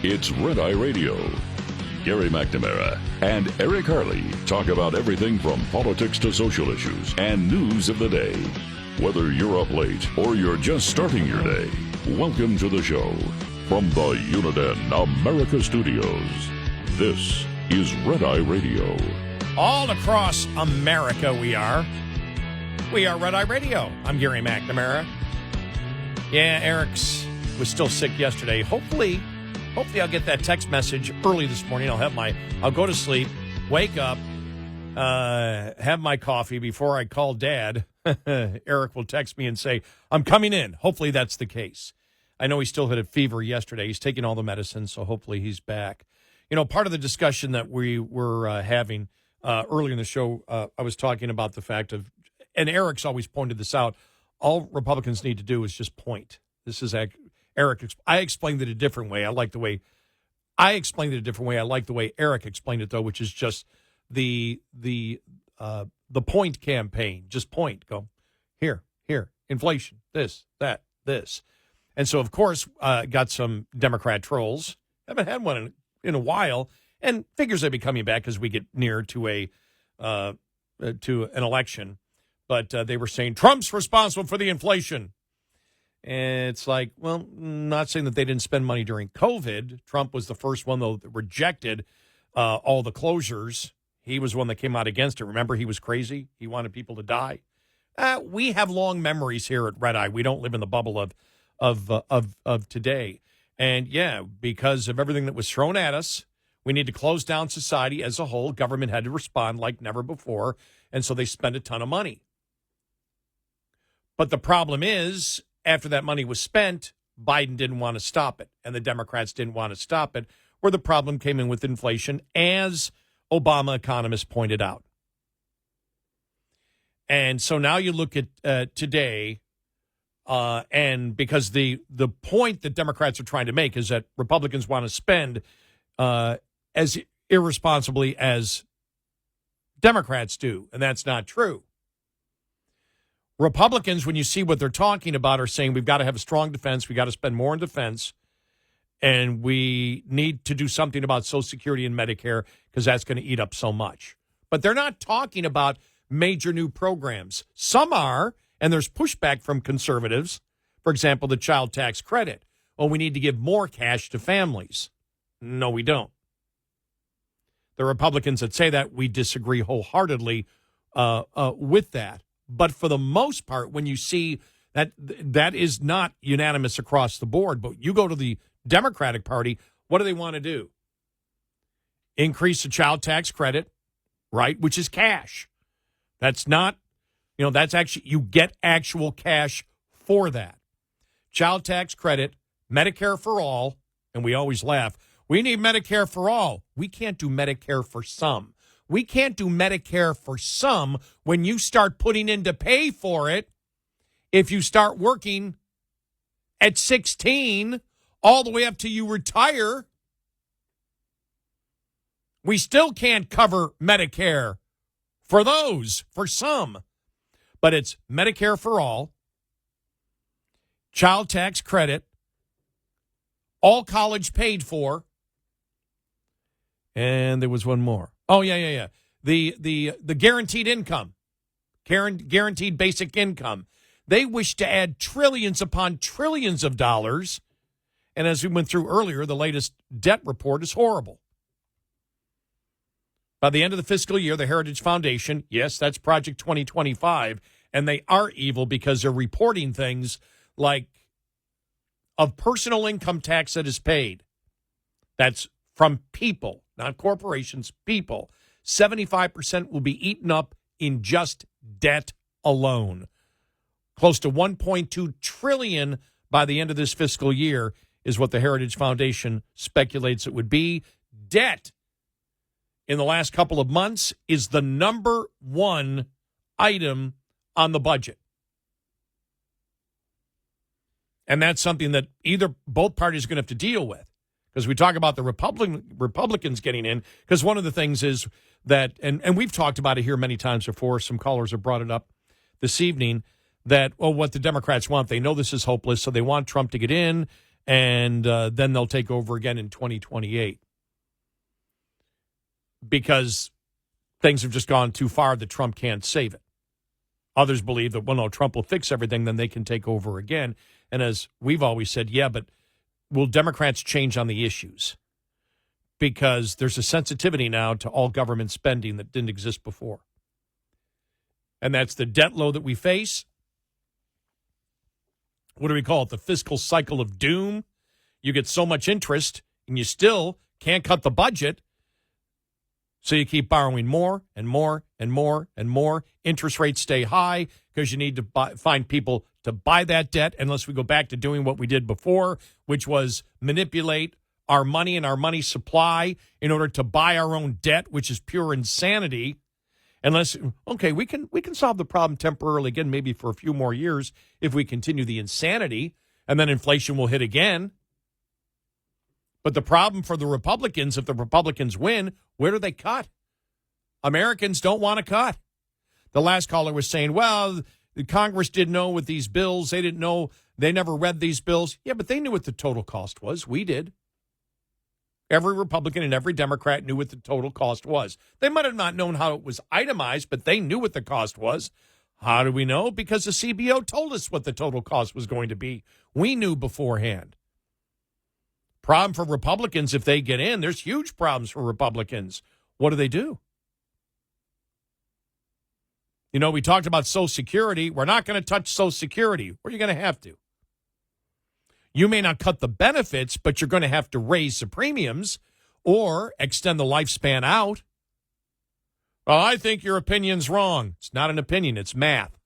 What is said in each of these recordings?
It's Red Eye Radio. Gary McNamara and Eric Harley talk about everything from politics to social issues and news of the day. Whether you're up late or you're just starting your day, welcome to the show. From the Uniden America Studios, this is Red Eye Radio. All across America we are. We are Red Eye Radio. I'm Gary McNamara. Yeah, Eric was still sick yesterday. Hopefully I'll get that text message early this morning. I'll go to sleep, wake up, have my coffee before I call Dad. Eric will text me and say, I'm coming in. Hopefully that's the case. I know he still had a fever yesterday. He's taking all the medicine, so hopefully he's back. You know, part of the discussion that we were having earlier in the show, I was talking about the fact of, and Eric's always pointed this out, all Republicans need to do is just point. This is Eric. I explained it a different way. I like the way Eric explained it, though, which is just the point campaign. Just point. Go here, inflation, this, that, this. And so, of course, got some Democrat trolls. Haven't had one in a while, and figures they'll be coming back as we get near to an election. But they were saying Trump's responsible for the inflation. And it's like, well, not saying that they didn't spend money during COVID. Trump was the first one, though, that rejected all the closures. He was one that came out against it. Remember, he was crazy. He wanted people to die. We have long memories here at Red Eye. We don't live in the bubble of today. And, yeah, because of everything that was thrown at us, we need to close down society as a whole. Government had to respond like never before, and so they spent a ton of money. But the problem is, after that money was spent, Biden didn't want to stop it, and the Democrats didn't want to stop it, where the problem came in with inflation, as Obama economists pointed out. And so now you look at today, and because the point that Democrats are trying to make is that Republicans want to spend as irresponsibly as Democrats do, and that's not true. Republicans, when you see what they're talking about, are saying we've got to have a strong defense, we got to spend more in defense, and we need to do something about Social Security and Medicare because that's going to eat up so much. But they're not talking about major new programs. Some are, and there's pushback from conservatives. For example, the child tax credit. Oh, we need to give more cash to families. No, we don't. The Republicans that say that, we disagree wholeheartedly with that. But for the most part, when you see that is not unanimous across the board, but you go to the Democratic Party, what do they want to do? Increase the child tax credit, right, which is cash. That's not, that's actually, you get actual cash for that. Child tax credit, Medicare for all, and we always laugh, we need Medicare for all. We can't do Medicare for some. We can't do Medicare for some when you start putting in to pay for it. If you start working at 16 all the way up to you retire, we still can't cover Medicare for those, for some. But it's Medicare for all, child tax credit, all college paid for, and there was one more. Oh, yeah. The guaranteed income, guaranteed basic income. They wish to add trillions upon trillions of dollars. And as we went through earlier, the latest debt report is horrible. By the end of the fiscal year, the Heritage Foundation, yes, that's Project 2025, and they are evil because they're reporting things like of personal income tax that is paid. That's from people, not corporations, people. 75% will be eaten up in just debt alone. Close to $1.2 trillion by the end of this fiscal year is what the Heritage Foundation speculates it would be. Debt in the last couple of months is the number one item on the budget. And that's something that both parties are going to have to deal with. Because we talk about the Republicans getting in, because one of the things is that, and we've talked about it here many times before, some callers have brought it up this evening, that, what the Democrats want, they know this is hopeless, so they want Trump to get in, and then they'll take over again in 2028 because things have just gone too far that Trump can't save it. Others believe that, well, no, Trump will fix everything, then they can take over again. And as we've always said, yeah, but will Democrats change on the issues? Because there's a sensitivity now to all government spending that didn't exist before. And that's the debt load that we face. What do we call it? The fiscal cycle of doom. You get so much interest, and you still can't cut the budget. So you keep borrowing more and more and more and more. Interest rates stay high because you need to find people to buy that debt, unless we go back to doing what we did before, which was manipulate our money and our money supply in order to buy our own debt, which is pure insanity. Unless, okay, we can solve the problem temporarily again, maybe for a few more years if we continue the insanity, and then inflation will hit again. But the problem for the Republicans, if the Republicans win, where do they cut? Americans don't want to cut. The last caller was saying, well, the Congress didn't know with these bills. They didn't know. They never read these bills. Yeah, but they knew what the total cost was. We did. Every Republican and every Democrat knew what the total cost was. They might have not known how it was itemized, but they knew what the cost was. How do we know? Because the CBO told us what the total cost was going to be. We knew beforehand. Problem for Republicans, if they get in, there's huge problems for Republicans. What do? You know, we talked about Social Security. We're not going to touch Social Security. Or you're going to have to. You may not cut the benefits, but you're going to have to raise the premiums or extend the lifespan out. Well, I think your opinion's wrong. It's not an opinion. It's math.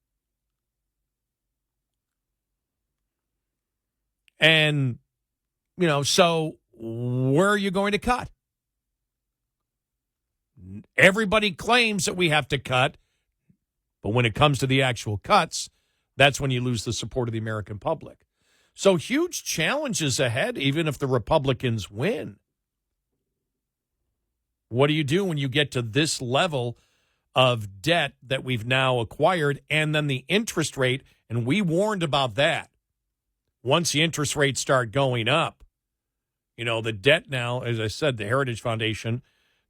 And, you know, so where are you going to cut? Everybody claims that we have to cut, but when it comes to the actual cuts, that's when you lose the support of the American public. So huge challenges ahead, even if the Republicans win. What do you do when you get to this level of debt that we've now acquired, and then the interest rate? And we warned about that. Once the interest rates start going up, you know, the debt now, as I said, the Heritage Foundation,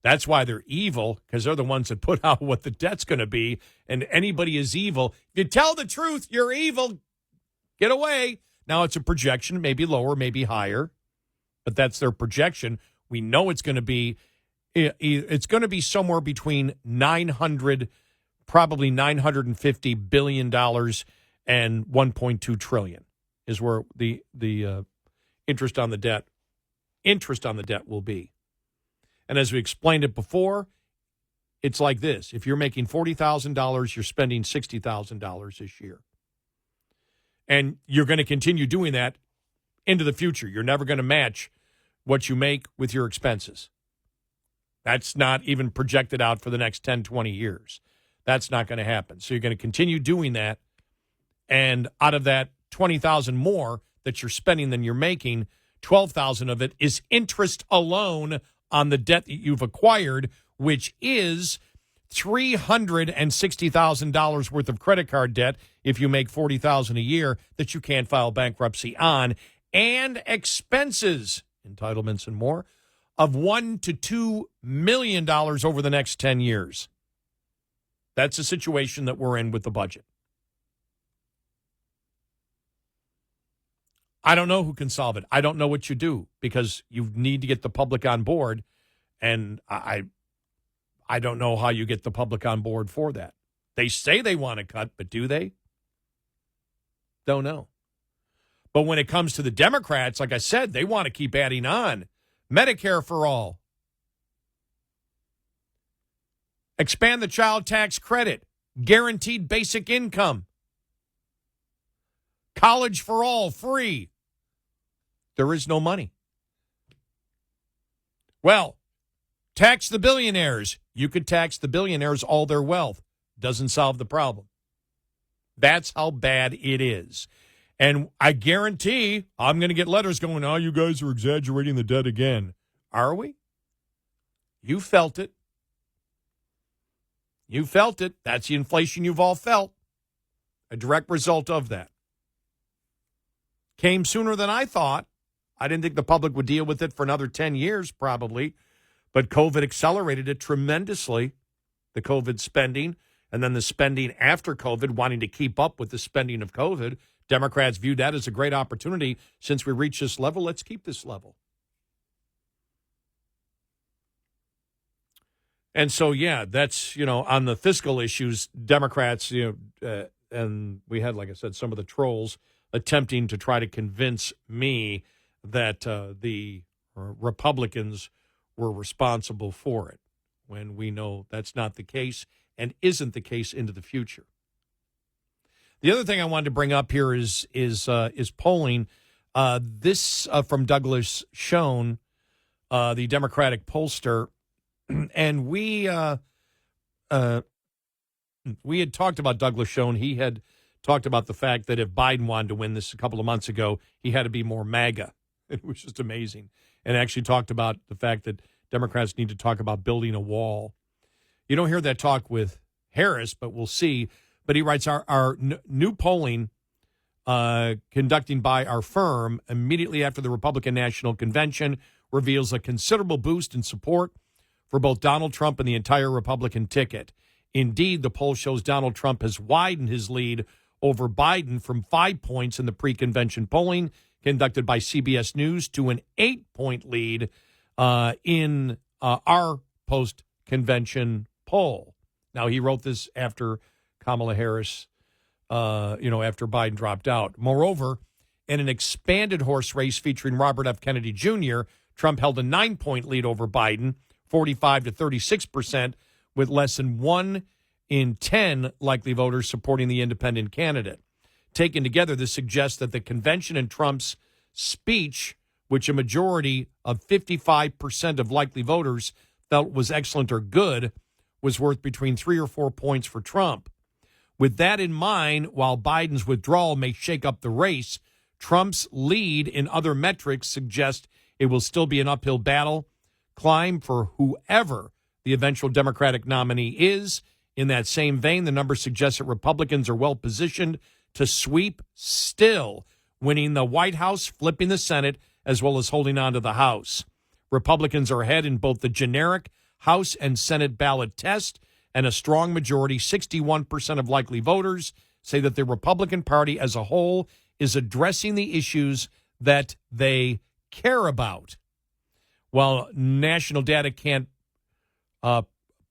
that's why they're evil, because they're the ones that put out what the debt's going to be, and anybody is evil. If you tell the truth, you're evil. Get away. Now, it's a projection, maybe lower, maybe higher, but that's their projection. We know it's going to be somewhere between probably $950 billion and $1.2 trillion is where the interest on the debt will be. And as we explained it before, it's like this. If you're making $40,000, you're spending $60,000 this year. And you're going to continue doing that into the future. You're never going to match what you make with your expenses. That's not even projected out for the next 10, 20 years. That's not going to happen. So you're going to continue doing that. And out of that $20,000 more that you're spending than you're making, $12,000 of it is interest alone on the debt that you've acquired, which is $360,000 worth of credit card debt if you make $40,000 a year that you can't file bankruptcy on, and expenses, entitlements and more, of $1 to $2 million over the next 10 years. That's the situation that we're in with the budget. I don't know who can solve it. I don't know what you do, because you need to get the public on board, and I don't know how you get the public on board for that. They say they want to cut, but do they? Don't know. But when it comes to the Democrats, like I said, they want to keep adding on. Medicare for all. Expand the child tax credit. Guaranteed basic income. College for all, free. There is no money. Well, tax the billionaires. You could tax the billionaires all their wealth. Doesn't solve the problem. That's how bad it is. And I guarantee I'm going to get letters going, oh, you guys are exaggerating the debt again. Are we? You felt it. You felt it. That's the inflation you've all felt. A direct result of that. Came sooner than I thought. I didn't think the public would deal with it for another 10 years, probably. But COVID accelerated it tremendously, the COVID spending, and then the spending after COVID, wanting to keep up with the spending of COVID. Democrats viewed that as a great opportunity. Since we reached this level, let's keep this level. And so, yeah, that's, on the fiscal issues, Democrats, and we had, like I said, some of the trolls attempting to try to convince me that the Republicans were responsible for it, when we know that's not the case and isn't the case into the future. The other thing I wanted to bring up here is polling. This from Douglas Schoen, the Democratic pollster, and we had talked about Douglas Schoen. He had talked about the fact that if Biden wanted to win this a couple of months ago, he had to be more MAGA. It was just amazing. And actually talked about the fact that Democrats need to talk about building a wall. You don't hear that talk with Harris, but we'll see. But he writes, our new polling conducting by our firm immediately after the Republican National Convention reveals a considerable boost in support for both Donald Trump and the entire Republican ticket. Indeed, the poll shows Donald Trump has widened his lead over Biden from 5 points in the pre-convention polling conducted by CBS News to an 8-point lead in our post-convention poll. Now, he wrote this after Kamala Harris, after Biden dropped out. Moreover, in an expanded horse race featuring Robert F. Kennedy Jr., Trump held a 9-point lead over Biden, 45 to 36%, with less than 1 in 10 likely voters supporting the independent candidate. Taken together, this suggests that the convention and Trump's speech, which a majority of 55% of likely voters felt was excellent or good, was worth between 3 or 4 points for Trump. With that in mind, while Biden's withdrawal may shake up the race, Trump's lead in other metrics suggest it will still be an uphill battle climb for whoever the eventual Democratic nominee is. In that same vein, the numbers suggest that Republicans are well positioned to sweep still, winning the White House, flipping the Senate, as well as holding on to the House. Republicans are ahead in both the generic House and Senate ballot test, and a strong majority, 61% of likely voters, say that the Republican Party as a whole is addressing the issues that they care about. While national data can't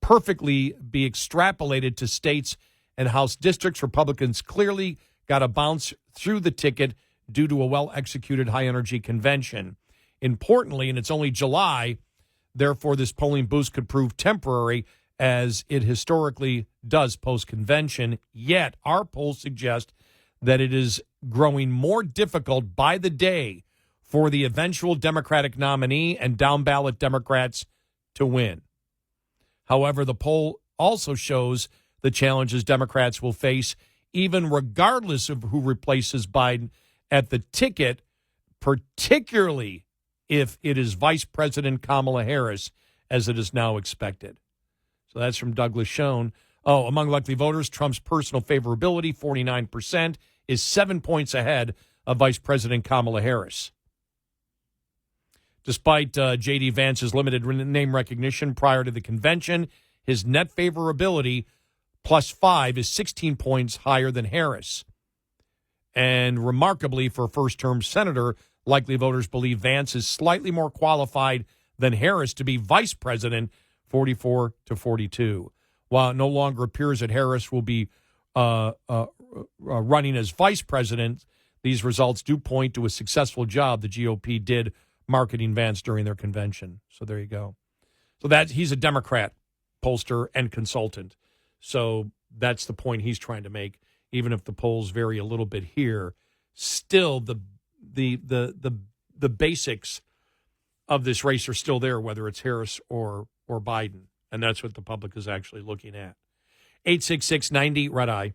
perfectly be extrapolated to states and House districts, Republicans clearly got to bounce through the ticket due to a well-executed high-energy convention. Importantly, and it's only July, therefore this polling boost could prove temporary, as it historically does post-convention. Yet, our polls suggest that it is growing more difficult by the day for the eventual Democratic nominee and down-ballot Democrats to win. However, the poll also shows the challenges Democrats will face, even regardless of who replaces Biden at the ticket, particularly if it is Vice President Kamala Harris, as it is now expected. So that's from Douglas Schoen. Oh, among likely voters, Trump's personal favorability, 49%, is 7 points ahead of Vice President Kamala Harris. Despite J.D. Vance's limited name recognition prior to the convention, his net favorability, +5, is 16 points higher than Harris. And remarkably, for a first-term senator, likely voters believe Vance is slightly more qualified than Harris to be vice president, 44 to 42. While it no longer appears that Harris will be running as vice president, these results do point to a successful job the GOP did marketing Vance during their convention. So there you go. So that he's a Democrat pollster and consultant. So that's the point he's trying to make. Even if the polls vary a little bit here, still the basics of this race are still there, whether it's Harris or Biden. And that's what the public is actually looking at. 866-90 Red Eye.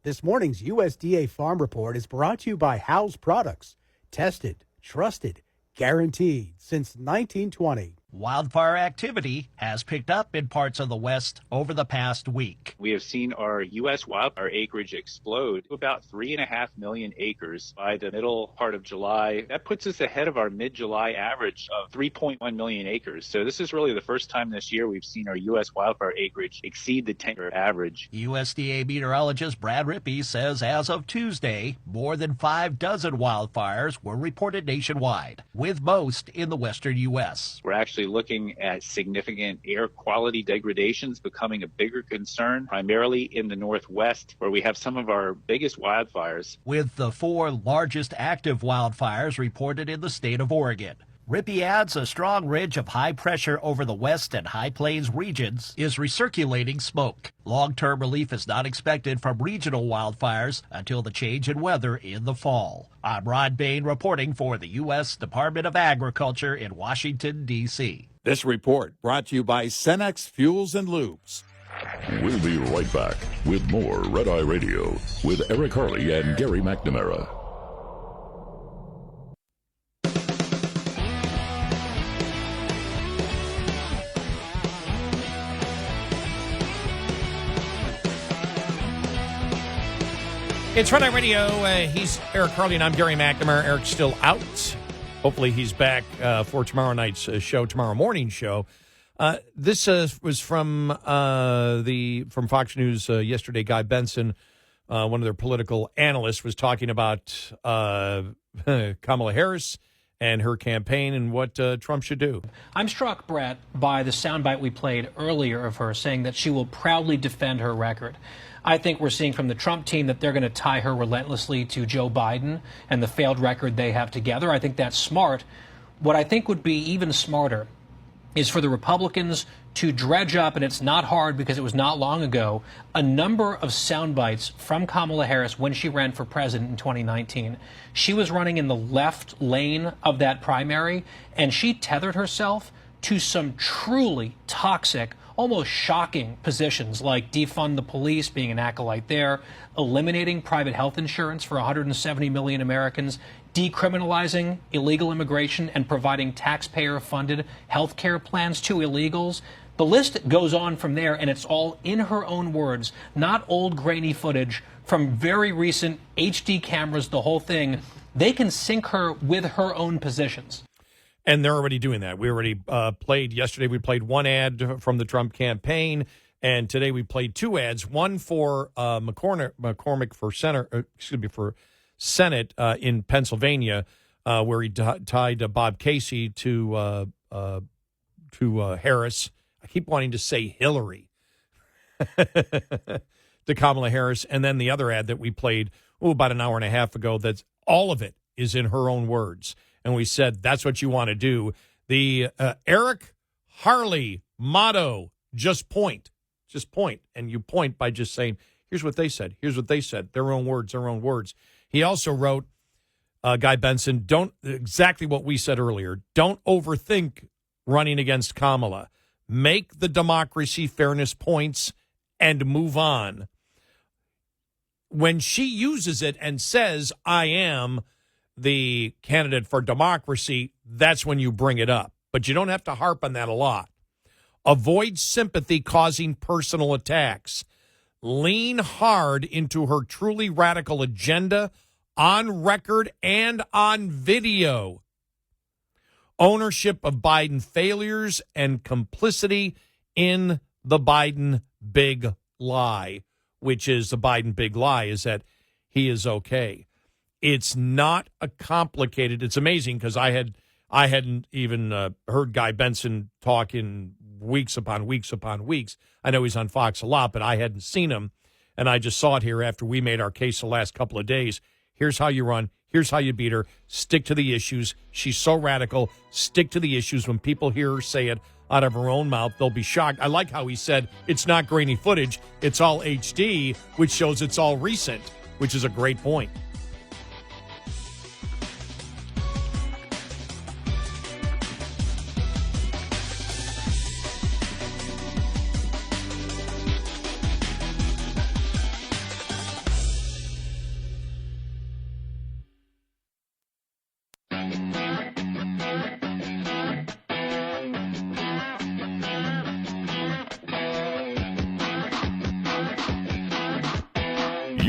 This morning's USDA Farm Report is brought to you by Howes Products. Tested, trusted, guaranteed since 1920. Wildfire activity has picked up in parts of the West over the past week. We have seen our U.S. wildfire acreage explode to about 3.5 million acres by the middle part of July. That puts us ahead of our mid-July average of 3.1 million acres. So this is really the first time this year we've seen our U.S. wildfire acreage exceed the 10-year average. USDA meteorologist Brad Rippey says as of Tuesday, more than 6 wildfires were reported nationwide, with most in the western U.S. We're actually looking at significant air quality degradations becoming a bigger concern, primarily in the Northwest, where we have some of our biggest wildfires. With the 4 largest active wildfires reported in the state of Oregon. Rippey adds a strong ridge of high pressure over the West and High Plains regions is recirculating smoke. Long-term relief is not expected from regional wildfires until the change in weather in the fall. I'm Rod Bain reporting for the U.S. Department of Agriculture in Washington, D.C. This report brought to you by Cenex Fuels and Lubes. We'll be right back with more Red Eye Radio with Eric Harley and Gary McNamara. It's Red Eye Radio. He's Eric Harley, and I'm Gary McNamara. Eric's still out. Hopefully he's back for tomorrow night's show, tomorrow morning's show. This was from Fox News yesterday. Guy Benson, one of their political analysts, was talking about Kamala Harris and her campaign and what Trump should do. I'm struck, Brett, by the soundbite we played earlier of her saying that she will proudly defend her record. I think we're seeing from the Trump team that they're going to tie her relentlessly to Joe Biden and the failed record they have together. I think that's smart. What I think would be even smarter is for the Republicans to dredge up, and it's not hard because it was not long ago, a number of sound bites from Kamala Harris when she ran for president in 2019. She was running in the left lane of that primary, and she tethered herself to some truly toxic, almost shocking positions like defund the police, being an acolyte there, eliminating private health insurance for 170 million Americans, decriminalizing illegal immigration and providing taxpayer-funded health care plans to illegals. The list goes on from there, and it's all in her own words, not old grainy footage from very recent HD cameras, the whole thing. They can sync her with her own positions. And they're already doing that. We already played yesterday. We played one ad from the Trump campaign, and today we played 2 ads. One for McCormick for Senate in Pennsylvania, where he tied Bob Casey to Harris. I keep wanting to say Hillary to Kamala Harris, and then the other ad that we played about an hour and a half ago. That's all of it is in her own words. And we said, that's what you want to do. The Eric Harley motto, just point. Just point. And you point by just saying, here's what they said. Here's what they said. Their own words, their own words. He also wrote, Guy Benson, exactly what we said earlier. Don't overthink running against Kamala. Make the democracy fairness points and move on. When she uses it and says, I am the candidate for democracy, that's when you bring it up. But you don't have to harp on that a lot. Avoid sympathy causing personal attacks. Lean hard into her truly radical agenda on record and on video. Ownership of Biden failures and complicity in the Biden big lie, which is the Biden big lie is that he is okay. It's not a complicated. It's amazing because I hadn't even heard Guy Benson talk in weeks upon weeks upon weeks. I know he's on Fox a lot, but I hadn't seen him, and I just saw it here after we made our case the last couple of days. Here's how you run. Here's how you beat her. Stick to the issues. She's so radical. Stick to the issues. When people hear her say it out of her own mouth, they'll be shocked. I like how he said it's not grainy footage. It's all HD, which shows it's all recent, which is a great point.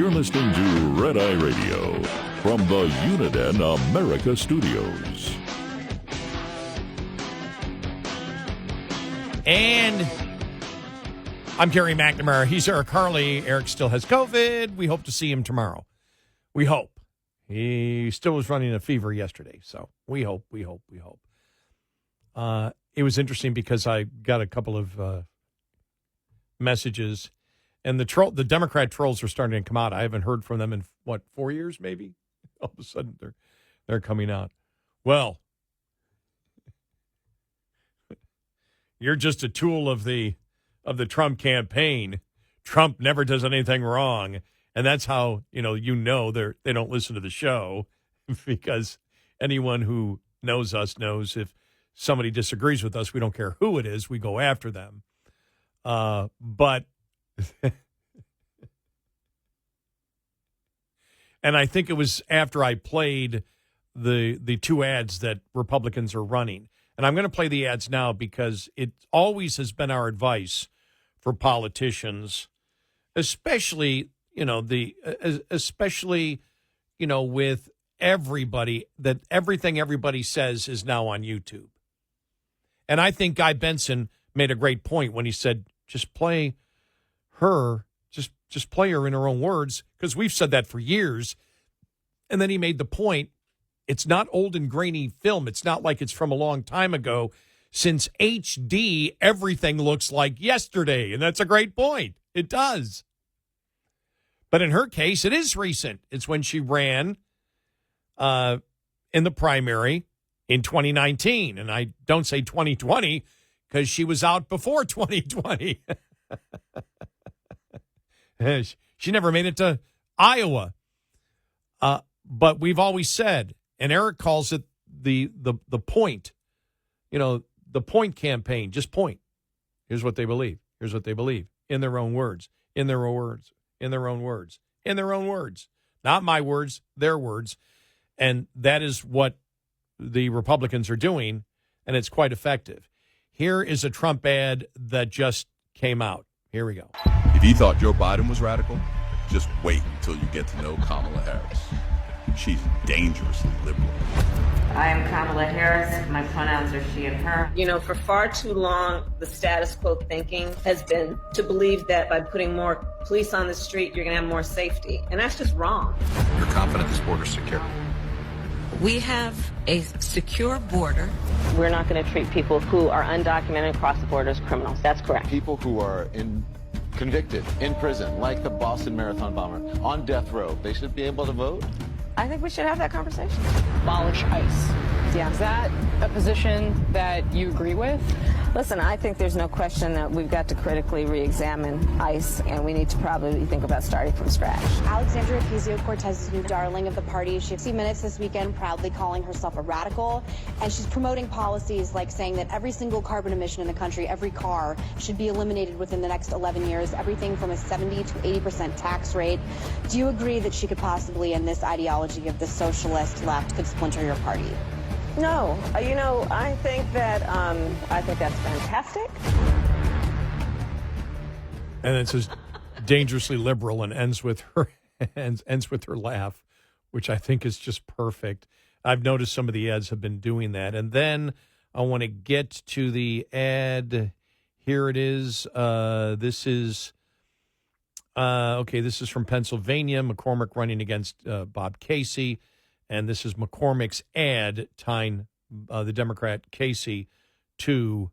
You're listening to Red Eye Radio from the Uniden America Studios. And I'm Gary McNamara. He's Eric Harley. Eric still has COVID. We hope to see him tomorrow. We hope. He still was running a fever yesterday, so we hope. It was interesting because I got a couple of messages, and the Democrat trolls are starting to come out. I haven't heard from them in, 4 years maybe? All of a sudden they're coming out. Well, you're just a tool of the Trump campaign. Trump never does anything wrong. And that's how, they don't listen to the show, because anyone who knows us knows if somebody disagrees with us, we don't care who it is, we go after them. But and I think it was after I played the two ads that Republicans are running. And I'm going to play the ads now because it always has been our advice for politicians, especially, with everybody, that everything everybody says is now on YouTube. And I think Guy Benson made a great point when he said, just play her, just play her in her own words, because we've said that for years. And then he made the point, it's not old and grainy film. It's not like it's from a long time ago. Since HD, everything looks like yesterday. And that's a great point. It does. But in her case, it is recent. It's when she ran in the primary in 2019. And I don't say 2020 because she was out before 2020. She never made it to Iowa. But we've always said, and Eric calls it the point, the point campaign. Just point. Here's what they believe. Here's what they believe. In their own words. In their own words. In their own words. In their own words. Not my words, their words. And that is what the Republicans are doing, and it's quite effective. Here is a Trump ad that just came out. Here we go. If you thought Joe Biden was radical, just wait until you get to know Kamala Harris. She's dangerously liberal. I am Kamala Harris. My pronouns are she and her. For far too long, the status quo thinking has been to believe that by putting more police on the street, you're going to have more safety. And that's just wrong. You're confident this border's secure? We have a secure border. We're not going to treat people who are undocumented across the border as criminals. That's correct. People who are convicted in prison, like the Boston Marathon bomber, on death row, they should be able to vote? I think we should have that conversation. Abolish ICE. Yeah. Is that a position that you agree with? Listen, I think there's no question that we've got to critically re-examine ICE, and we need to probably think about starting from scratch. Alexandria Ocasio-Cortez's new darling of the party. She 60 Minutes this weekend proudly calling herself a radical, and she's promoting policies like saying that every single carbon emission in the country, every car, should be eliminated within the next 11 years, everything from a 70 to 80% tax rate. Do you agree that she could possibly, in this ideology of the socialist left, could splinter your party? No, I think that's fantastic. And it says dangerously liberal and ends with her laugh, which I think is just perfect. I've noticed some of the ads have been doing that. And then I want to get to the ad. Here it is. This is from Pennsylvania. McCormick running against Bob Casey. And this is McCormick's ad tying the Democrat Casey to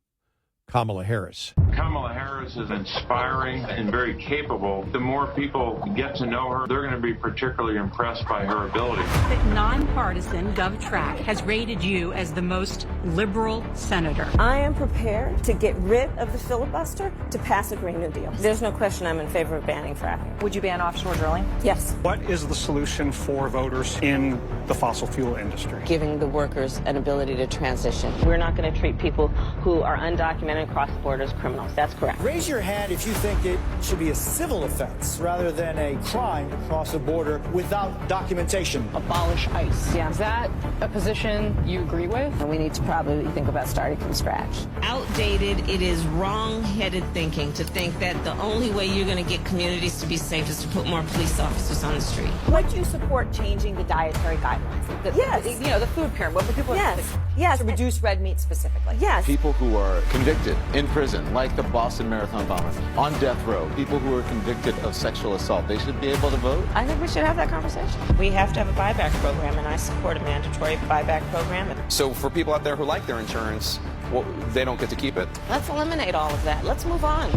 Kamala Harris. Kamala Harris is inspiring and very capable. The more people get to know her, they're going to be particularly impressed by her ability. The nonpartisan GovTrack has rated you as the most liberal senator. I am prepared to get rid of the filibuster to pass a Green New Deal. There's no question I'm in favor of banning fracking. Would you ban offshore drilling? Yes. What is the solution for voters in the fossil fuel industry? Giving the workers an ability to transition. We're not going to treat people who are undocumented across the border as criminals. That's correct. Raise your hand if you think it should be a civil offense rather than a crime to cross a border without documentation. Abolish ICE. Yeah. Is that a position you agree with? And we need to probably think about starting from scratch. Outdated, it is wrong-headed thinking to think that the only way you're going to get communities to be safe is to put more police officers on the street. Would you support changing the dietary guidelines? Yes. The food pyramid. What people Yes. to reduce red meat specifically. Yes. People who are convicted in prison, like the Boston Marathon bomber, on death row, people who are convicted of sexual assault, they should be able to vote. I think we should have that conversation. We have to have a buyback program, and I support a mandatory buyback program. So for people out there who like their insurance, well, they don't get to keep it. Let's eliminate all of that. Let's move on.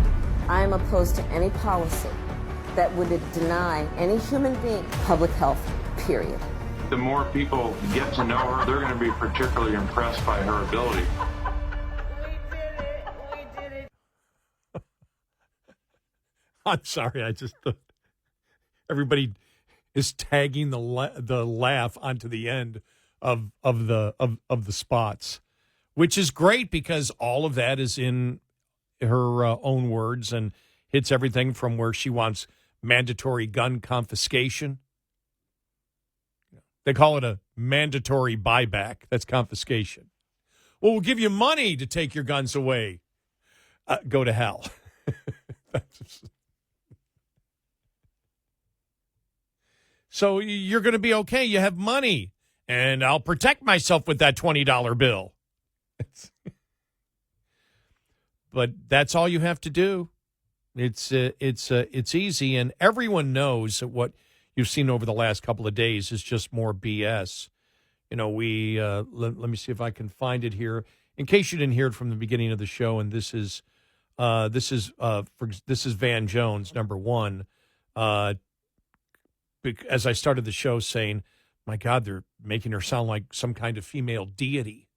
I am opposed to any policy that would deny any human being public health, period. The more people get to know her, they're going to be particularly impressed by her ability. I'm sorry. I just thought everybody is tagging the laugh onto the end of the spots, which is great because all of that is in her own words and hits everything from where she wants mandatory gun confiscation. They call it a mandatory buyback. That's confiscation. Well, we'll give you money to take your guns away. Go to hell. So you're going to be okay. You have money, and I'll protect myself with that $20 bill. But that's all you have to do. It's easy, and everyone knows that what you've seen over the last couple of days is just more BS. You know, let me see if I can find it here. In case you didn't hear it from the beginning of the show, and this is Van Jones, number one. As I started the show saying, my God, they're making her sound like some kind of female deity.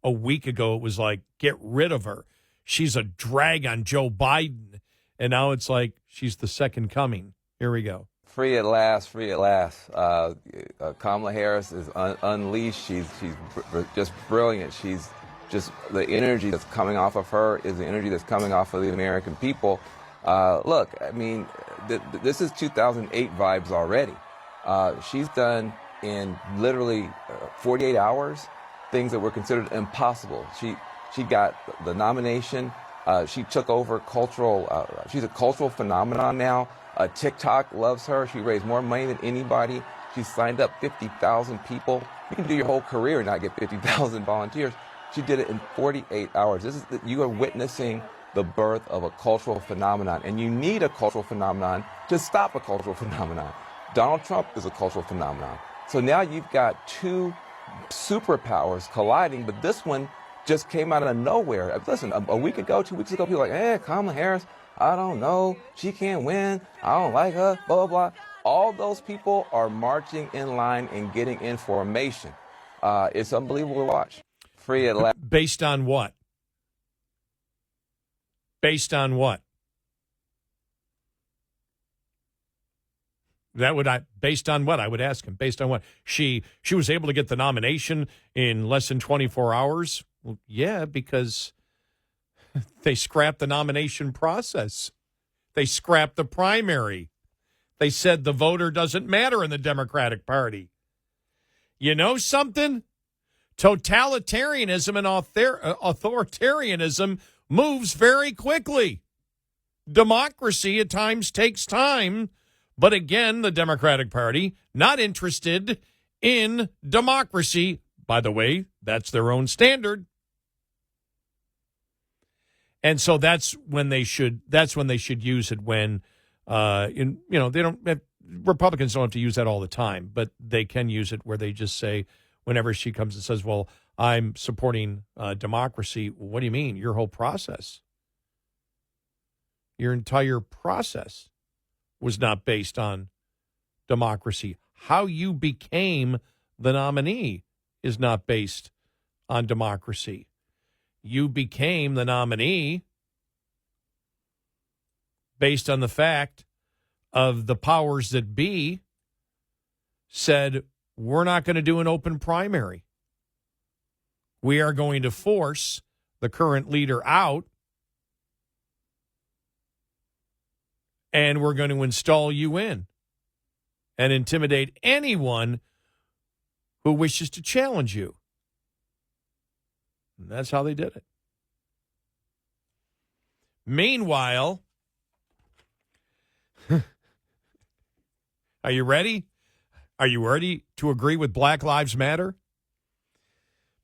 A week ago, it was like, get rid of her. She's a drag on Joe Biden. And now it's like, she's the second coming. Here we go. Free at last, free at last. Kamala Harris is unleashed. She's just brilliant. She's just, the energy that's coming off of her is the energy that's coming off of the American people. Look, I mean, this is 2008 vibes already. She's done in literally 48 hours things that were considered impossible. She got the nomination. She took over cultural. She's a cultural phenomenon now. TikTok loves her. She raised more money than anybody. She signed up 50,000 people. You can do your whole career and not get 50,000 volunteers. She did it in 48 hours. You are witnessing the birth of a cultural phenomenon, and you need a cultural phenomenon to stop a cultural phenomenon. Donald Trump is a cultural phenomenon. So now you've got two superpowers colliding, but this one just came out of nowhere. Listen, a week ago, 2 weeks ago, people were like, Kamala Harris, I don't know, she can't win, I don't like her, blah, blah, blah. All those people are marching in line and getting in formation. It's unbelievable to watch. Free at last. Based on what? Based on what? Based on what? I would ask him. Based on what? She was able to get the nomination in less than 24 hours? Well, yeah, because they scrapped the nomination process. They scrapped the primary. They said the voter doesn't matter in the Democratic Party. You know something? Totalitarianism and authoritarianism moves very quickly. Democracy at times takes time, but again, the Democratic Party not interested in democracy. By the way, that's their own standard. And so that's when they should use it when Republicans don't have to use that all the time, but they can use it where they just say, whenever she comes and says, well, I'm supporting democracy. What do you mean? Your whole process. Your entire process was not based on democracy. How you became the nominee is not based on democracy. You became the nominee based on the fact of the powers that be said, we're not going to do an open primary. We are going to force the current leader out. and we're going to install you in and intimidate anyone who wishes to challenge you. And that's how they did it. Meanwhile, are you ready? Are you ready to agree with Black Lives Matter?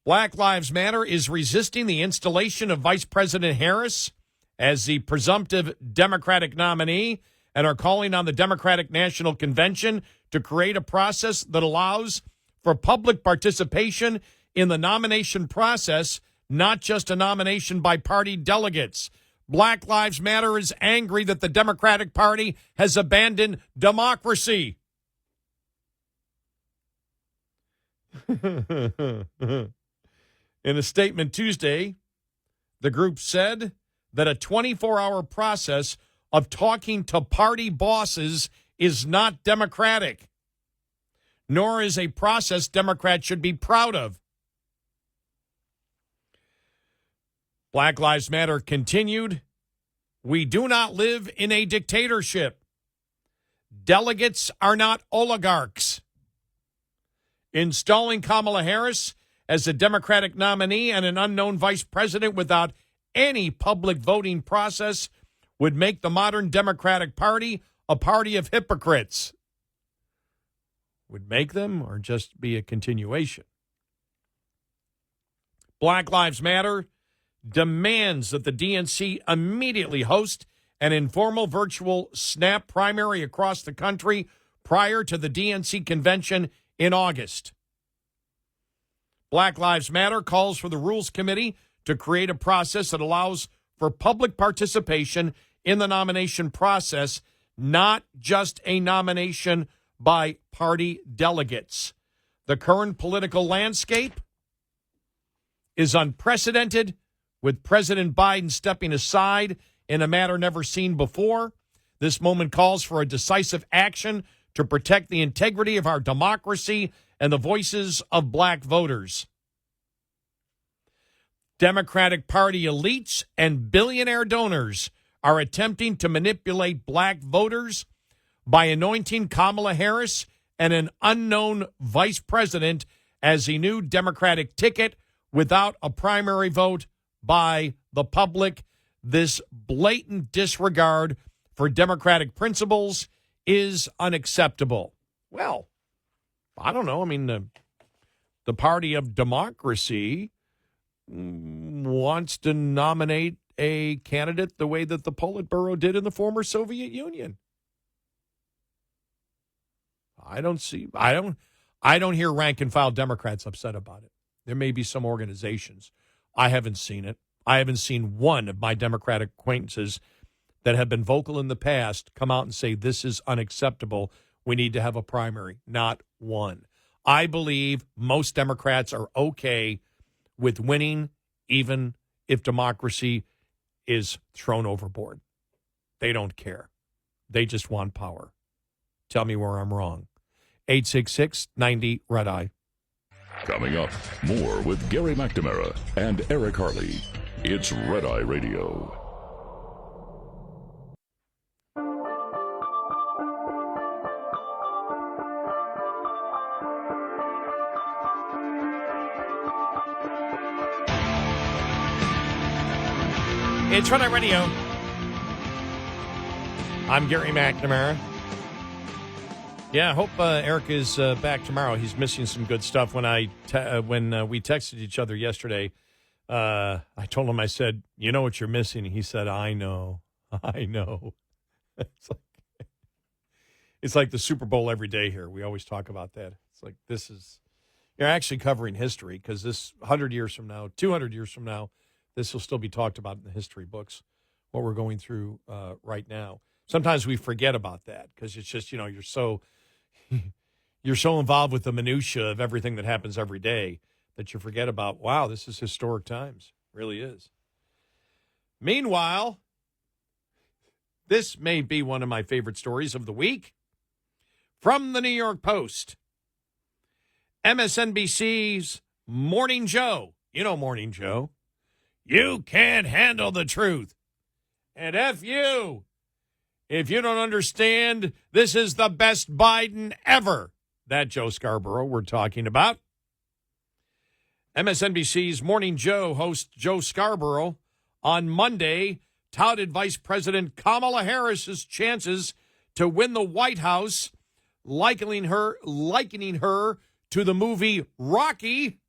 Black Lives Matter is resisting the installation of Vice President Harris as the presumptive Democratic nominee and are calling on the Democratic National Convention to create a process that allows for public participation in the nomination process, not just a nomination by party delegates. Black Lives Matter is angry that the Democratic Party has abandoned democracy. In a statement Tuesday, the group said that a 24-hour process of talking to party bosses is not democratic, nor is a process Democrats should be proud of. Black Lives Matter continued, "We do not live in a dictatorship. Delegates are not oligarchs. Installing Kamala Harris as a Democratic nominee and an unknown vice president without any public voting process would make the modern Democratic Party a party of hypocrites." Would make them or just be a continuation? Black Lives Matter demands that the DNC immediately host an informal virtual snap primary across the country prior to the DNC convention in August. Black Lives Matter calls for the Rules Committee to create a process that allows for public participation in the nomination process, not just a nomination by party delegates. The current political landscape is unprecedented, with President Biden stepping aside in a manner never seen before. This moment calls for a decisive action to protect the integrity of our democracy and the voices of black voters. Democratic Party elites and billionaire donors are attempting to manipulate black voters by anointing Kamala Harris and an unknown vice president as a new Democratic ticket without a primary vote by the public. This blatant disregard for democratic principles is unacceptable. Well, I don't know. I mean, the party of democracy wants to nominate a candidate the way that the Politburo did in the former Soviet Union. I don't hear rank and file Democrats upset about it. There may be some organizations. I haven't seen it. I haven't seen one of my Democratic acquaintances that have been vocal in the past come out and say this is unacceptable. We need to have a primary. Not one. I believe most Democrats are okay with winning, even if democracy is thrown overboard. They don't care. They just want power. Tell me where I'm wrong. 866-90-RED-EYE. Coming up, more with Gary McNamara and Eric Harley. It's Red Eye Radio. It's Red Eye Radio. I'm Gary McNamara. Yeah, I hope Eric is back tomorrow. He's missing some good stuff. When we texted each other yesterday, I told him, I said, "You know what you're missing?" He said, "I know. I know." It's like the Super Bowl every day here. We always talk about that. It's like you're actually covering history, because this 100 years from now, 200 years from now, this will still be talked about in the history books, what we're going through right now. Sometimes we forget about that because it's just, you're so involved with the minutia of everything that happens every day that you forget about, wow, this is historic times. It really is. Meanwhile, this may be one of my favorite stories of the week from the New York Post. MSNBC's Morning Joe. You know Morning Joe. You can't handle the truth. And F you. If you don't understand, this is the best Biden ever. That Joe Scarborough we're talking about. MSNBC's Morning Joe host Joe Scarborough on Monday touted Vice President Kamala Harris's chances to win the White House, likening her to the movie Rocky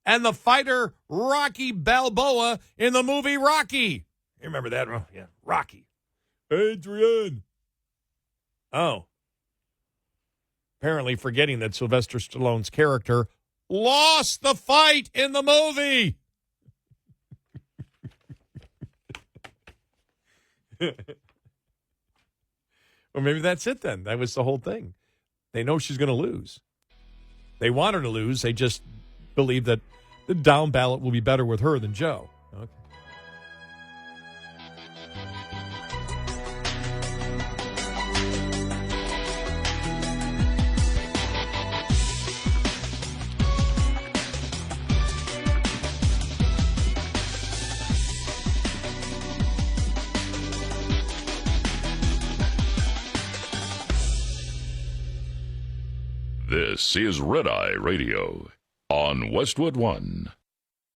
and the fighter Rocky Balboa in the movie Rocky. You remember that? Yeah, Rocky. Adrian. Oh. Apparently forgetting that Sylvester Stallone's character lost the fight in the movie. Well, maybe that's it then. That was the whole thing. They know she's going to lose. They want her to lose. They just believe that the down ballot will be better with her than Joe. Okay. This is Red Eye Radio on Westwood One.